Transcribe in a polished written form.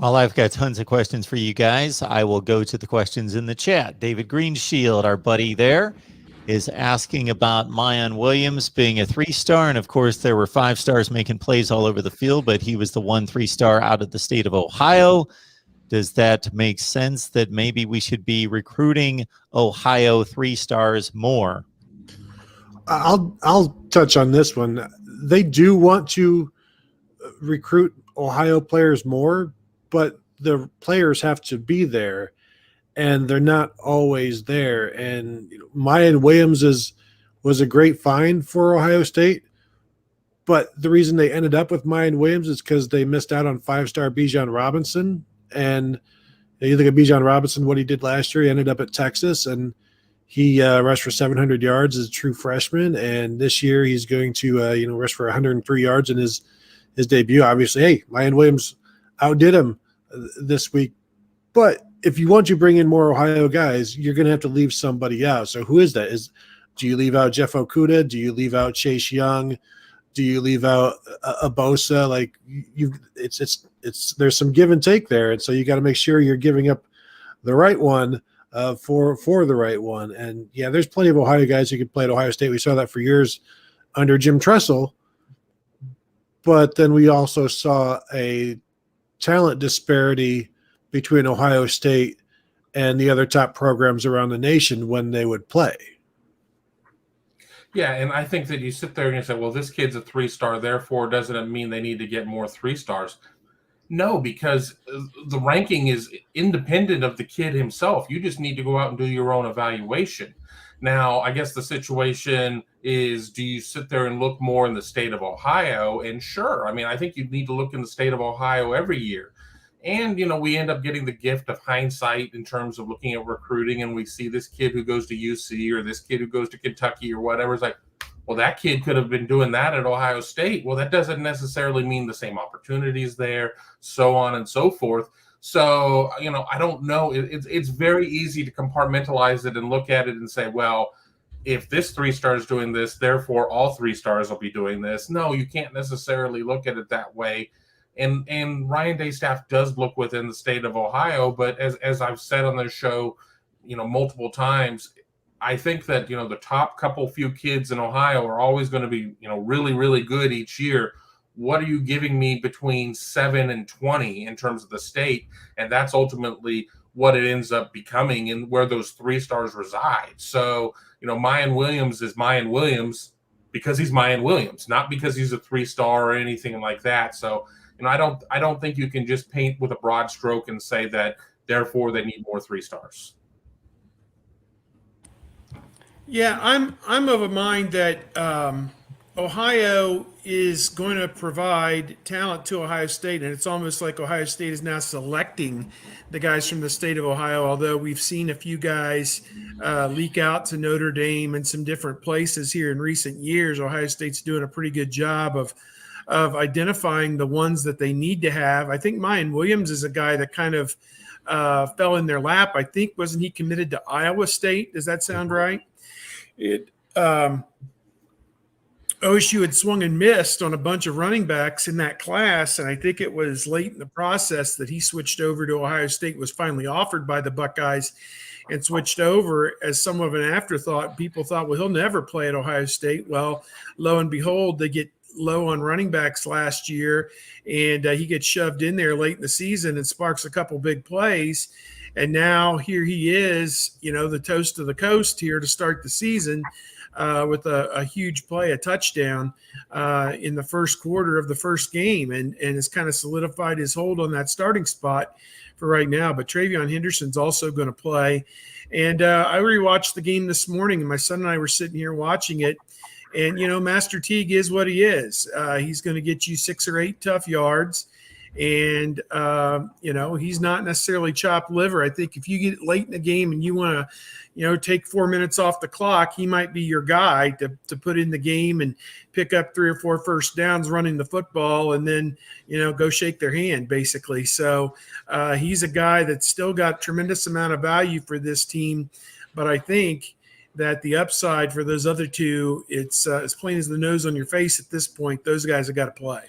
Well, I've got tons of questions for you guys. I will go to the questions in the chat. David Greenshield, our buddy there, is asking about Mayan Williams being a 3-star. And of course, there were 5 stars making plays all over the field, but he was the one 3-star out of the state of Ohio. Does that make sense that maybe we should be recruiting Ohio 3-stars more? I'll touch on this one. They do want to recruit Ohio players more, but the players have to be there, and they're not always there. And Mayan Williams was a great find for Ohio State, but the reason they ended up with Mayan Williams is because they missed out on 5-star Bijan Robinson. And you look at Bijan Robinson, what he did last year, he ended up at Texas, and he rushed for 700 yards as a true freshman. And this year he's going to rush for 103 yards in his debut. Obviously, hey, Mayan Williams outdid him this week. But if you want to bring in more Ohio guys, you're going to have to leave somebody out. So who is that? Do you leave out Jeff Okudah? Do you leave out Chase Young? Do you leave out Abosa? Like there's some give and take there, and so you got to make sure you're giving up the right one for the right one. And yeah, there's plenty of Ohio guys who could play at Ohio State. We saw that for years under Jim Tressel, but then we also saw a talent disparity between Ohio State and the other top programs around the nation when they would play. Yeah, and I think that you sit there and you say, well, this kid's a 3-star, therefore doesn't it mean they need to get more 3-stars? No, because the ranking is independent of the kid himself. You just need to go out and do your own evaluation. Now, I guess the situation is, do you sit there and look more in the state of Ohio? And sure, I mean, I think you need to look in the state of Ohio every year. And, we end up getting the gift of hindsight in terms of looking at recruiting, and we see this kid who goes to UC or this kid who goes to Kentucky or whatever. It's like, well, that kid could have been doing that at Ohio State. Well, that doesn't necessarily mean the same opportunities there, so on and so forth. So, I don't know. It's very easy to compartmentalize it and look at it and say, well, if this 3-star is doing this, therefore all 3-stars will be doing this. No, you can't necessarily look at it that way. And Ryan Day's staff does look within the state of Ohio, but as I've said on this show, multiple times, I think that the top few kids in Ohio are always going to be really, really good each year. What are you giving me between 7 and 20 in terms of the state? And that's ultimately what it ends up becoming and where those 3-stars reside. So Mayan Williams is Mayan Williams because he's Mayan Williams, not because he's a 3-star or anything like that. So I don't think you can just paint with a broad stroke and say that therefore they need more 3-stars. Yeah, I'm of a mind that Ohio is going to provide talent to Ohio State, and it's almost like Ohio State is now selecting the guys from the state of Ohio, although we've seen a few guys leak out to Notre Dame and some different places here in recent years. Ohio State's doing a pretty good job of identifying the ones that they need to have. I think Mayan Williams is a guy that kind of fell in their lap. I think, wasn't he committed to Iowa State? Does that sound right? OSU had swung and missed on a bunch of running backs in that class, and I think it was late in the process that he switched over to Ohio State, was finally offered by the Buckeyes, and switched over as some of an afterthought. People thought, well, he'll never play at Ohio State. Well, lo and behold, they get low on running backs last year, and he gets shoved in there late in the season and sparks a couple big plays. And now here he is, the toast of the coast here to start the season with a huge play, a touchdown in the first quarter of the first game, and has kind of solidified his hold on that starting spot for right now. But Travion Henderson's also going to play. And I rewatched the game this morning, and my son and I were sitting here watching it. And, Master Teague is what he is. He's going to get you 6 or 8 tough yards. And, he's not necessarily chopped liver. I think if you get late in the game and you want to, take 4 minutes off the clock, he might be your guy to put in the game and pick up 3 or 4 first downs running the football and then, go shake their hand, basically. So he's a guy that's still got tremendous amount of value for this team. But I think that the upside for those other two, it's as plain as the nose on your face at this point. Those guys have got to play.